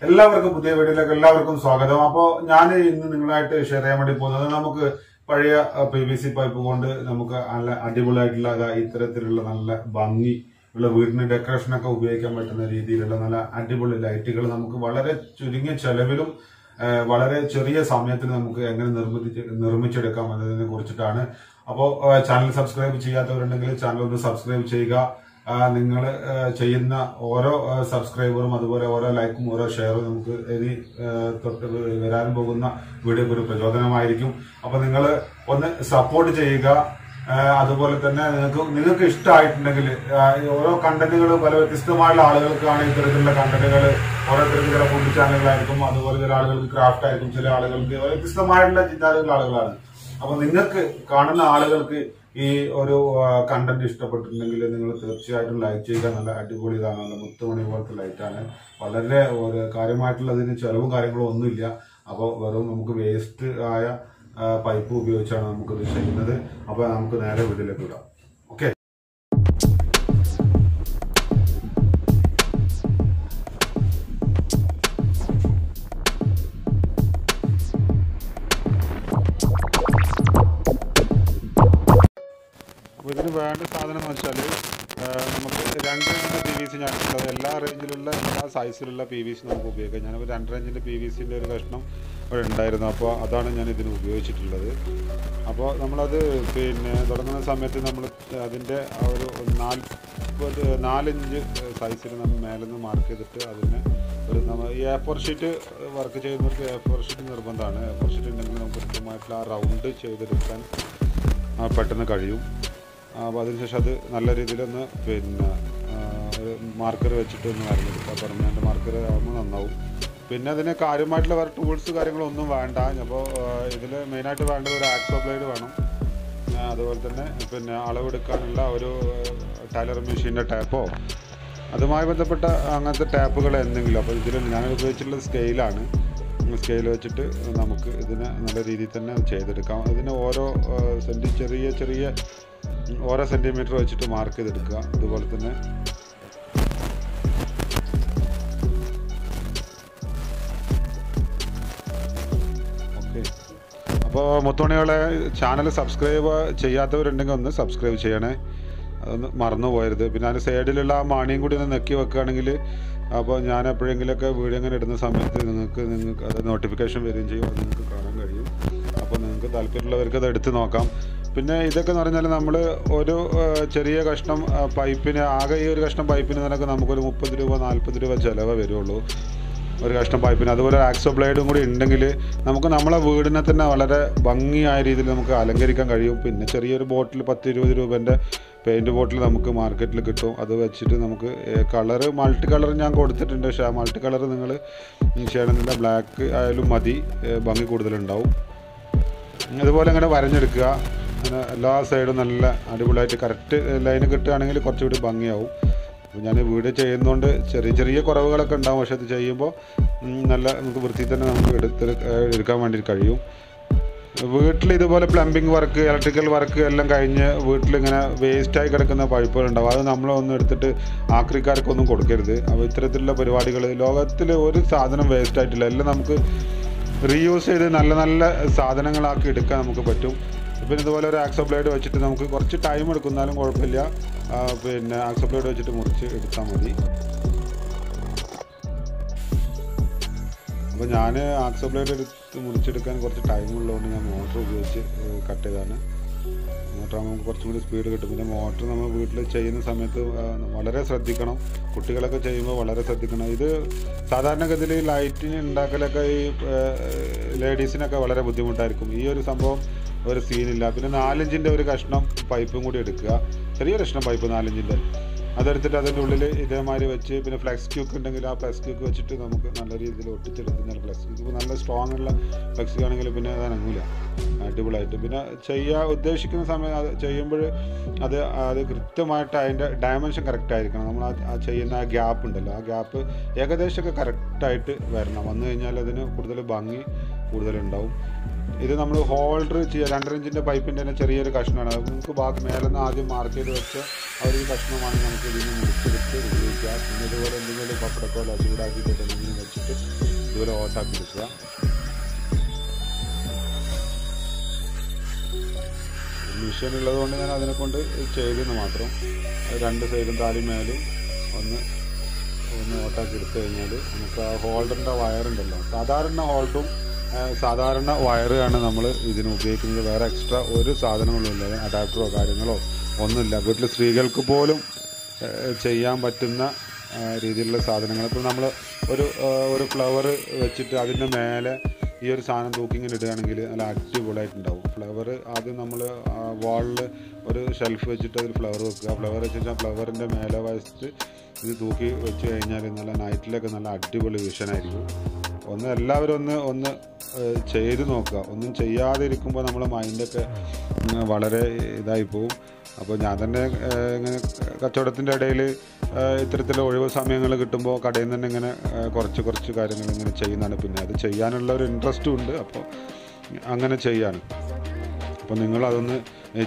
എല്ലാവർക്കും പുതിയ വീഡിയോയിലേക്ക് എല്ലാവർക്കും സ്വാഗതം. അപ്പോൾ ഞാൻ ഇന്ന് നിങ്ങളായിട്ട് ഷെയർ ചെയ്യാൻ വേണ്ടി പോകുന്നത് നമുക്ക് പഴയ PVC പൈപ്പ് കൊണ്ട് നമുക്ക് നല്ല അടിപൊളിയായിട്ടുള്ള ഇത്തരത്തിലുള്ള നല്ല ഭംഗി ഉള്ള വീടിന് ഡെക്കറേഷനൊക്കെ ഉപയോഗിക്കാൻ പറ്റുന്ന രീതിയിലുള്ള നല്ല അടിപൊളി ലൈറ്റുകൾ നമുക്ക് വളരെ ചുരുങ്ങിയ ചെലവിലും വളരെ ചെറിയ സമയത്തിന് നമുക്ക് എങ്ങനെ നിർമ്മിച്ചെടുക്കാം എന്നതിനെ കുറിച്ചിട്ടാണ്. അപ്പോൾ ചാനൽ സബ്സ്ക്രൈബ് ചെയ്യാത്തവരുണ്ടെങ്കിൽ ചാനൽ ഒന്ന് സബ്സ്ക്രൈബ് ചെയ്യുക. നിങ്ങൾ ചെയ്യുന്ന ഓരോ സബ്സ്ക്രൈബറും അതുപോലെ ഓരോ ലൈക്കും ഓരോ ഷെയറും നമുക്ക് ഇനി തൊട്ട് വരാൻ പോകുന്ന വീഡിയോക്ക് ഒരു പ്രചോദനമായിരിക്കും. അപ്പൊ നിങ്ങൾ ഒന്ന് സപ്പോർട്ട് ചെയ്യുക. അതുപോലെ തന്നെ നിങ്ങൾക്ക് ഇഷ്ടമായിട്ടുണ്ടെങ്കിൽ ഓരോ കണ്ടന്റുകൾ പല വ്യത്യസ്തമായുള്ള ആളുകൾക്കാണ് ഇത്തരത്തിലുള്ള കണ്ടന്റുകൾ. ഓരോരുത്തർക്ക് ചില ഫുഡ് ചാനലുകളായിരിക്കും, അതുപോലെ ചില ആളുകൾക്ക് ക്രാഫ്റ്റ് ആയിരിക്കും, ചില ആളുകൾക്ക് വ്യത്യസ്തമായിട്ടുള്ള ചിന്താഗതികളുള്ള ആളുകളാണ്. അപ്പൊ നിങ്ങൾക്ക് കാണുന്ന ആളുകൾക്ക് ഈ ഒരു കണ്ടന്റ് ഇഷ്ടപ്പെട്ടിട്ടുണ്ടെങ്കിൽ നിങ്ങൾ തീർച്ചയായിട്ടും ലൈക്ക് ചെയ്യുക. നല്ല അടിപൊളി ഇതാണ്, നല്ല മുത്തുമണി പോലത്തെ ലൈറ്റാണ്. വളരെ ഒരു കാര്യമായിട്ടുള്ളതിന് ചെലവും കാര്യങ്ങളും ഒന്നുമില്ല. അപ്പോൾ വെറും നമുക്ക് വേസ്റ്റ് ആയ പൈപ്പ് ഉപയോഗിച്ചാണ് നമുക്കിത് ചെയ്യുന്നത്. അപ്പോൾ നമുക്ക് നേരെ വീട്ടിലേക്ക് വിടാം. ഓക്കെ, അപ്പോൾ ഇതിന് വേണ്ട സാധനം എന്ന് വെച്ചാൽ നമുക്ക് 2 റേഞ്ചിൻ്റെ PVC ഞാനുള്ളത്. എല്ലാ റേഞ്ചിലുള്ള എല്ലാ സൈസിലുള്ള PVC നമുക്ക് ഉപയോഗിക്കാം. ഞാനപ്പോൾ 2 റേഞ്ചിൻ്റെ PVCൻ്റെ ഒരു കഷ്ണം ഇവിടെ ഉണ്ടായിരുന്നു. അപ്പോൾ അതാണ് ഞാൻ ഇതിന് ഉപയോഗിച്ചിട്ടുള്ളത്. അപ്പോൾ നമ്മളത് തുടങ്ങുന്ന സമയത്ത് നമ്മൾ അതിൻ്റെ ഒരു 4 ഇഞ്ച് സൈസിൽ നമ്മൾ മേലെ നിന്ന് മാർക്ക് ചെയ്തിട്ട് അതിന് ഒരു നമ്മൾ ഈ A4 ഷീറ്റ് വർക്ക് ചെയ്യുന്നവർക്ക് A4 ഷീറ്റ് നിർബന്ധമാണ്. A4 ഷീറ്റ് ഉണ്ടെങ്കിൽ നമുക്ക് കൃത്യമായിട്ടുള്ള ആ റൗണ്ട് ചെയ്തെടുക്കാൻ പെട്ടെന്ന് കഴിയും. അപ്പോൾ അതിനുശേഷം അത് നല്ല രീതിയിലൊന്ന് ഒരു മാർക്കർ വെച്ചിട്ട് ഒന്ന് വരഞ്ഞെടുക്കുക. പെർമനൻ്റ് മാർക്കർ ആകുമ്പോൾ നന്നാവും. പിന്നെ അതിന് കാര്യമായിട്ടുള്ള വേറെ ടൂൾസ് കാര്യങ്ങളൊന്നും വേണ്ട. അപ്പോൾ ഇതിൽ മെയിനായിട്ട് വേണ്ടത് ഒരു ആക്സോ ബ്ലേഡ് വേണം. അതുപോലെ തന്നെ അളവെടുക്കാനുള്ള ഒരു ടൈലർ മെഷീൻ്റെ ടാപ്പോ അതുമായി ബന്ധപ്പെട്ട അങ്ങനത്തെ ടാപ്പുകൾ എന്തെങ്കിലും. അപ്പോൾ ഇതിൽ ഞാൻ ഉപയോഗിച്ചിട്ടുള്ളത് സ്കെയിലാണ്. സ്കെയിൽ വെച്ചിട്ട് നമുക്ക് ഇതിനെ നല്ല രീതിയിൽ തന്നെ ചെയ്തെടുക്കാം. ഇതിന് ഓരോ ചെറിയ ഓരോ സെൻറ്റിമീറ്റർ വെച്ചിട്ട് മാർക്ക് ചെയ്തെടുക്കുക. അതുപോലെ തന്നെ ഓക്കെ. അപ്പോൾ മുത്തുമണികളെ ചാനൽ സബ്സ്ക്രൈബ് ചെയ്യാത്തവരുണ്ടെങ്കിൽ ഒന്ന് സബ്സ്ക്രൈബ് ചെയ്യണേ, അതൊന്ന് മറന്നു പോയരുത്. പിന്നെ അതിന് സൈഡിലുള്ള ആ മാണിയും കൂടി ഒന്ന് നെക്കി വെക്കുകയാണെങ്കിൽ അപ്പോൾ ഞാൻ എപ്പോഴെങ്കിലുമൊക്കെ വീഡിയോ ഇങ്ങനെ ഇടുന്ന സമയത്ത് നിങ്ങൾക്ക് അത് നോട്ടിഫിക്കേഷൻ വരികയും ചെയ്യും, അത് നിങ്ങൾക്ക് കാണാൻ കഴിയും. അപ്പോൾ നിങ്ങൾക്ക് താല്പര്യമുള്ളവർക്ക് അത് എടുത്ത് നോക്കാം. പിന്നെ ഇതൊക്കെ എന്ന് പറഞ്ഞാൽ നമ്മൾ ഒരു ചെറിയ കഷ്ണം പൈപ്പിന് ആകെ ഈ ഒരു കഷ്ണം പൈപ്പിന് നിനക്ക് നമുക്കൊരു 30 രൂപ 40 രൂപ ചിലവേ വരുള്ളൂ ഒരു കഷ്ണം പൈപ്പിന്. അതുപോലെ ആക്സോ ബ്ലേഡും കൂടി ഉണ്ടെങ്കിൽ നമുക്ക് നമ്മളെ വീടിനെ തന്നെ വളരെ ഭംഗിയായ രീതിയിൽ നമുക്ക് അലങ്കരിക്കാൻ കഴിയും. പിന്നെ ചെറിയൊരു ബോട്ടിൽ 10-20 രൂപേൻ്റെ പെയിൻറ്റ് ബോട്ടിൽ നമുക്ക് മാർക്കറ്റിൽ കിട്ടും. അത് വെച്ചിട്ട് നമുക്ക് മൾട്ടി കളർ ഞാൻ കൊടുത്തിട്ടുണ്ട്. പക്ഷേ ആ മൾട്ടി കളർ നിങ്ങൾ ചെയ്യണമെന്നില്ല, ബ്ലാക്ക് ആയാലും മതി, ഭംഗി കൂടുതലുണ്ടാവും. അതുപോലെ അങ്ങനെ വരഞ്ഞെടുക്കുക. അങ്ങനെ എല്ലാ സൈഡും നല്ല അടിപൊളിയായിട്ട് കറക്റ്റ് ലൈന് കിട്ടുകയാണെങ്കിൽ കുറച്ചുകൂടി ഭംഗിയാവും. അപ്പോൾ ഞാൻ വീഡിയോ ചെയ്യുന്നതുകൊണ്ട് ചെറിയ കുറവുകളൊക്കെ ഉണ്ടാവും. പക്ഷെ അത് ചെയ്യുമ്പോൾ നല്ല നമുക്ക് വൃത്തി തന്നെ നമുക്ക് എടുക്കാൻ വേണ്ടി കഴിയും. വീട്ടിൽ ഇതുപോലെ പ്ലംബിംഗ് വർക്ക്, ഇലക്ട്രിക്കൽ വർക്ക് എല്ലാം കഴിഞ്ഞ് വീട്ടിലിങ്ങനെ വേസ്റ്റായി കിടക്കുന്ന പൈപ്പുകളുണ്ടാവും. അത് നമ്മളൊന്നും എടുത്തിട്ട് ആക്രിക്കാർക്കൊന്നും കൊടുക്കരുത്. അപ്പോൾ ഇത്തരത്തിലുള്ള പരിപാടികൾ ലോകത്തിൽ ഒരു സാധനം വേസ്റ്റായിട്ടില്ല. എല്ലാം നമുക്ക് റീയൂസ് ചെയ്ത് നല്ല സാധനങ്ങളാക്കി എടുക്കാൻ നമുക്ക് പറ്റും. പിന്നെ ഇതുപോലെ ഒരു ആക്സോ ബ്ലേഡ് വെച്ചിട്ട് നമുക്ക് കുറച്ച് ടൈം എടുക്കുന്നാലും കുഴപ്പമില്ല. ആക്സോ ബ്ലേഡ് വെച്ചിട്ട് മുറിച്ച് എടുത്താൽ മതി. അപ്പോൾ ഞാൻ ആക്സോ ബ്ലേഡ് എടുത്ത് മുറിച്ചെടുക്കാൻ കുറച്ച് ടൈമുള്ളതുകൊണ്ട് ഞാൻ മോട്ടർ ഉപയോഗിച്ച് കട്ട് ചെയ്താണ്. മോട്ടറാകുമ്പോൾ നമുക്ക് കുറച്ചും കൂടി സ്പീഡ് കിട്ടും. പിന്നെ മോട്ടർ നമ്മൾ വീട്ടിൽ ചെയ്യുന്ന സമയത്ത് വളരെ ശ്രദ്ധിക്കണം. കുട്ടികളൊക്കെ ചെയ്യുമ്പോൾ വളരെ ശ്രദ്ധിക്കണം. ഇത് സാധാരണഗതിയിൽ ലൈറ്റിന് ഉണ്ടാക്കലൊക്കെ ഈ ലേഡീസിനൊക്കെ വളരെ ബുദ്ധിമുട്ടായിരിക്കും. ഈ ഒരു സംഭവം ഒരു സീനില്ല. പിന്നെ 4 ഇഞ്ചിൻ്റെ ഒരു കഷ്ണം പൈപ്പും കൂടി എടുക്കുക. ചെറിയ കഷ്ണം പൈപ്പ് 4 ഇഞ്ചിൻ്റെ അതെടുത്തിട്ട് അതിൻ്റെ ഉള്ളിൽ ഇതേമാതിരി വെച്ച് പിന്നെ ഫ്ലെക്സ് ക്യൂക്ക് ഉണ്ടെങ്കിൽ ആ ഫ്ലെക്സ് ക്യൂക്ക് വെച്ചിട്ട് നമുക്ക് നല്ല രീതിയിൽ ഒട്ടിച്ചെടുക്കുന്ന ഫ്ലെക്സ് ക്യൂക്ക് നല്ല സ്ട്രോങ് ഉള്ള ഫ്ലെക്സ് ആണെങ്കിൽ പിന്നെ അത് അനങ്ങൂല, അടിപൊളിയായിട്ട്. പിന്നെ ഉദ്ദേശിക്കുന്ന സമയം അത് ചെയ്യുമ്പോൾ അത് കൃത്യമായിട്ട് അതിൻ്റെ ഡയമെൻഷൻ കറക്റ്റ് ആയിരിക്കണം. നമ്മൾ ആ ചെയ്യുന്ന ആ ഗ്യാപ്പ് ഉണ്ടല്ലോ, ആ ഗ്യാപ്പ് ഏകദേശമൊക്കെ കറക്റ്റായിട്ട് വരണം. വന്നു കഴിഞ്ഞാൽ അതിന് കൂടുതൽ ഭംഗി കൂടുതലുണ്ടാവും. ഇത് നമ്മൾ ഹോൾഡർ ചെയ്യുക 2.5 ഇഞ്ചിൻ്റെ പൈപ്പിൻ്റെ തന്നെ ചെറിയൊരു കഷ്ണമാണ്. അത് നിങ്ങൾക്ക് ബാക്കി മേലെ നിന്ന് ആദ്യം മാർക്ക് ചെയ്ത് വെച്ച ആ ഒരു കഷ്ണമാണ് നമുക്ക് ഇതിന് മുറിച്ചെടുത്ത് ഉപയോഗിക്കാം. പിന്നെ ഇതുപോലെ എന്തെങ്കിലും പപ്പടക്കോല ചൂടാക്കിയിട്ട് എന്തെങ്കിലും വെച്ചിട്ട് ഇതുപോലെ ഓട്ടാക്കി എടുക്കുക. മെഷീൻ ഉള്ളത് കൊണ്ട് ഞാൻ അതിനെ കൊണ്ട് ചെയ്തെന്ന് മാത്രം. 2 സൈഡും താഴെയും മേലും ഒന്ന് ഓട്ടാക്കി എടുത്തു കഴിഞ്ഞാൽ നമുക്ക് ആ ഹോൾഡറിൻ്റെ വയറുണ്ടല്ലോ, സാധാരണ ഹോൾഡറും സാധാരണ വയറാണ് നമ്മൾ ഇതിന് ഉപയോഗിക്കുന്നത്. വേറെ എക്സ്ട്രാ ഒരു സാധനങ്ങളുമില്ല, അഡാപ്റ്ററോ കാര്യങ്ങളോ ഒന്നുമില്ല. വീട്ടിൽ സ്ത്രീകൾക്ക് പോലും ചെയ്യാൻ പറ്റുന്ന രീതിയിലുള്ള സാധനങ്ങൾ. ഇപ്പോൾ നമ്മൾ ഒരു ഫ്ലവർ വെച്ചിട്ട് അതിൻ്റെ മേലെ ഈ ഒരു സാധനം തൂക്കിങ്ങനെ ഇടുകയാണെങ്കിൽ നല്ല അടിപൊളിയായിട്ടുണ്ടാവും. ഫ്ലവർ ആദ്യം നമ്മൾ വാളിൽ ഒരു ഷെൽഫ് വെച്ചിട്ട് അതിൽ ഫ്ലവർ വെക്കുക. ഫ്ലവർ വെച്ചിട്ട് ആ ഫ്ലവറിൻ്റെ മേലെ വശത്ത് ഇത് തൂക്കി വെച്ച് കഴിഞ്ഞാൽ നല്ല നൈറ്റിലൊക്കെ നല്ല അടിപൊളി വിഷനായിരിക്കും. എല്ലാവരും ഒന്ന് ചെയ്ത് നോക്കുക. ഒന്നും ചെയ്യാതെ ഇരിക്കുമ്പോൾ നമ്മളെ മൈൻഡൊക്കെ വളരെ ഇതായി പോവും. അപ്പോൾ ഞാൻ തന്നെ ഇങ്ങനെ കച്ചവടത്തിൻ്റെ ഇടയിൽ ഇത്തരത്തിലുള്ള ഒഴിവ് സമയങ്ങൾ കിട്ടുമ്പോൾ കടയിൽ നിന്ന് തന്നെ ഇങ്ങനെ കുറച്ച് കാര്യങ്ങൾ ഇങ്ങനെ ചെയ്യുന്നതാണ്. പിന്നെ അത് ചെയ്യാനുള്ള ഒരു ഇൻട്രസ്റ്റും ഉണ്ട്. അപ്പോൾ അങ്ങനെ ചെയ്യാണ്. അപ്പോൾ നിങ്ങളതൊന്ന്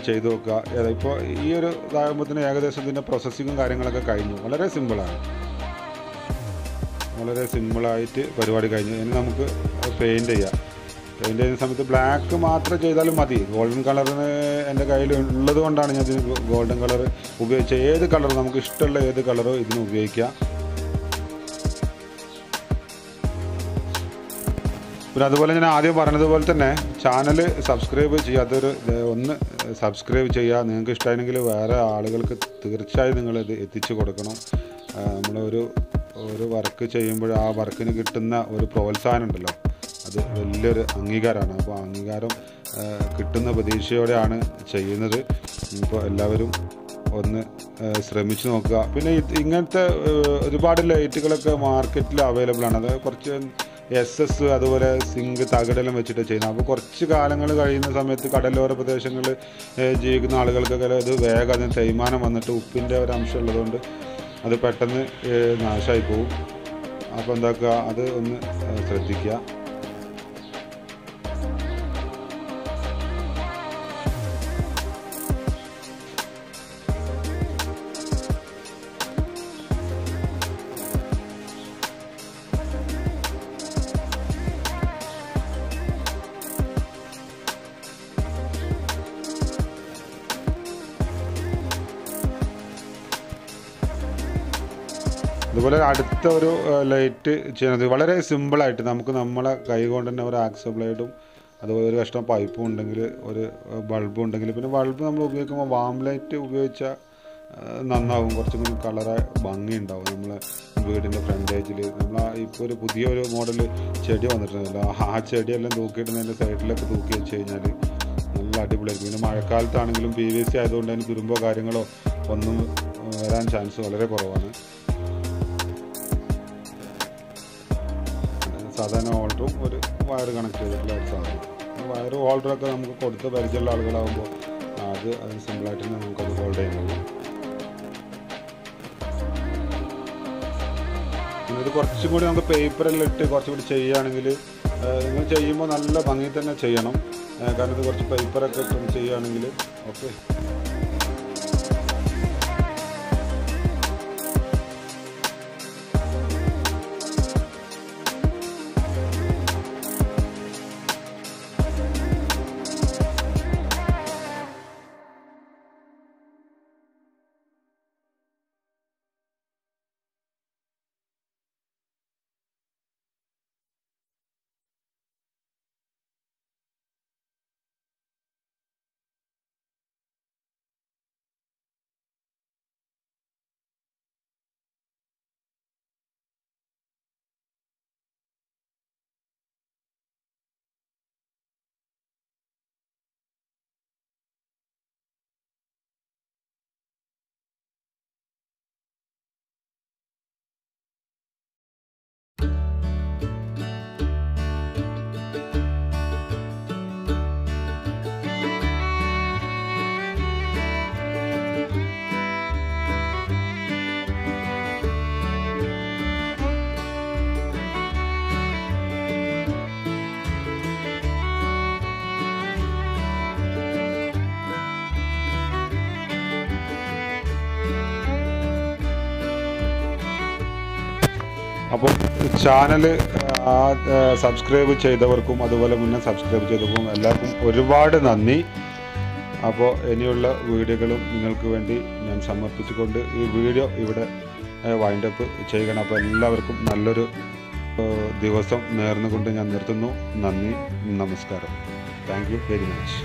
ചെയ്ത് നോക്കുക. ഇപ്പോൾ ഈ ഒരു ഇതാകുമ്പോഴത്തേന് ഏകദേശം ഇതിൻ്റെ പ്രോസസ്സിങ്ങും കാര്യങ്ങളൊക്കെ കഴിഞ്ഞു. വളരെ സിമ്പിളായിട്ട് പരിപാടി കഴിഞ്ഞു. ഇനി നമുക്ക് പെയിൻറ്റ് ചെയ്യാം. പെയിൻറ്റ് ചെയ്യുന്ന സമയത്ത് ബ്ലാക്ക് മാത്രം ചെയ്താലും മതി. ഗോൾഡൻ കളറിന് എൻ്റെ കയ്യിൽ ഉള്ളത് കൊണ്ടാണ് ഞാൻ ഇതിന് ഗോൾഡൻ കളർ ഉപയോഗിച്ചത്. ഏത് കളർ നമുക്ക് ഇഷ്ടമുള്ള ഏത് കളറോ ഇതിന് ഉപയോഗിക്കാം. പിന്നെ അതുപോലെ ഞാൻ ആദ്യം പറഞ്ഞതുപോലെ തന്നെ ചാനൽ സബ്സ്ക്രൈബ് ചെയ്യാത്തവർ ഒന്ന് സബ്സ്ക്രൈബ് ചെയ്യുക. നിങ്ങൾക്ക് ഇഷ്ടമായെങ്കിൽ വേറെ ആളുകൾക്ക് തീർച്ചയായും നിങ്ങളിത് എത്തിച്ചു കൊടുക്കണം. നമ്മളൊരു വർക്ക് ചെയ്യുമ്പോൾ ആ വർക്കിന് കിട്ടുന്ന ഒരു പ്രോത്സാഹനം ഉണ്ടല്ലോ, അത് വലിയൊരു അംഗീകാരമാണ്. അപ്പോൾ ആ അംഗീകാരം കിട്ടുന്ന പ്രതീക്ഷയോടെയാണ് ചെയ്യുന്നത്. ഇപ്പോൾ എല്ലാവരും ഒന്ന് ശ്രമിച്ചു നോക്കുക. പിന്നെ ഇങ്ങനത്തെ ഒരുപാട് ലൈറ്റുകളൊക്കെ മാർക്കറ്റിൽ അവൈലബിൾ ആണ്. അത് കുറച്ച് SS അതുപോലെ സിങ്ക് തകിടെല്ലാം വെച്ചിട്ട് ചെയ്യുന്നത്. അപ്പോൾ കുറച്ച് കാലങ്ങൾ കഴിയുന്ന സമയത്ത് കടലോര പ്രദേശങ്ങളിൽ ജീവിക്കുന്ന ആളുകൾക്കൊക്കെ അത് വേഗം അതിന് തേയ്മാനം വന്നിട്ട് ഉപ്പിൻ്റെ ഒരു അംശം ഉള്ളതുകൊണ്ട് അത് പെട്ടെന്ന് നാശമായി പോകും. അപ്പോൾ എന്താക്കുക, അത് ഒന്ന് ശ്രദ്ധിക്കുക. അതുപോലെ അടുത്ത ഒരു ലൈറ്റ് ചെയ്യുന്നത് വളരെ സിമ്പിളായിട്ട് നമുക്ക് നമ്മളെ കൈ കൊണ്ട് തന്നെ ഒരു ആക്സ് ബ്ലേഡും അതുപോലെ ഒരു കഷ്ണം പൈപ്പും ഉണ്ടെങ്കിൽ ഒരു ബൾബും ഉണ്ടെങ്കിൽ, പിന്നെ ബൾബ് നമ്മൾ ഉപയോഗിക്കുമ്പോൾ വാം ലൈറ്റ് ഉപയോഗിച്ചാൽ നന്നാവും. കുറച്ചും കൂടി കളറ് ഭംഗി ഉണ്ടാവും. നമ്മൾ വീടിൻ്റെ ഫ്രണ്ടേജിൽ നമ്മൾ ഇപ്പോൾ ഒരു പുതിയൊരു മോഡൽ ചെടി വന്നിട്ടുണ്ടല്ലോ, ആ ചെടിയെല്ലാം തൂക്കിയിടുന്നതിൻ്റെ സൈഡിലൊക്കെ തൂക്കി വെച്ച് കഴിഞ്ഞാൽ നല്ല അടിപൊളിയായിരിക്കും. പിന്നെ മഴക്കാലത്താണെങ്കിലും PVC ആയതുകൊണ്ട് അതിന് തുരുമ്പോ കാര്യങ്ങളോ ഒന്നും വരാൻ ചാൻസ് വളരെ കുറവാണ്. സാധാരണ ഹോൾഡറും ഒരു വയർ കണക്ട് ചെയ്തിട്ടുള്ള ഒരു സാധനം. വയർ ഹോൾഡറൊക്കെ നമുക്ക് കൊടുത്ത് പരിചയമുള്ള ആളുകളാകുമ്പോൾ അതിന് സിമ്പിളായിട്ട് തന്നെ നമുക്കത് ഹോൾഡ് ചെയ്യാൻ കഴിയും. പിന്നെ ഇത് കുറച്ചും കൂടി നമുക്ക് പേപ്പറെല്ലാം ഇട്ട് കുറച്ചും കൂടി ചെയ്യുകയാണെങ്കിൽ, നിങ്ങൾ ചെയ്യുമ്പോൾ നല്ല ഭംഗി തന്നെ ചെയ്യണം. കാരണം ഇത് കുറച്ച് പേപ്പറൊക്കെ ഇട്ട് ചെയ്യുകയാണെങ്കിൽ ഓക്കെ. അപ്പോൾ ചാനൽ സബ്സ്ക്രൈബ് ചെയ്തവർക്കും അതുപോലെ മുന്നേ സബ്സ്ക്രൈബ് ചെയ്തവർക്കും എല്ലാവർക്കും ഒരുപാട് നന്ദി. അപ്പോൾ ഇനിയുള്ള വീഡിയോകളും നിങ്ങൾക്ക് വേണ്ടി ഞാൻ സമർപ്പിച്ചുകൊണ്ട് ഈ വീഡിയോ ഇവിടെ വൈൻഡപ്പ് ചെയ്യണം. അപ്പോൾ എല്ലാവർക്കും നല്ലൊരു ദിവസം നേർന്നുകൊണ്ട് ഞാൻ നിർത്തുന്നു. നന്ദി, നമസ്കാരം. Thank you very much.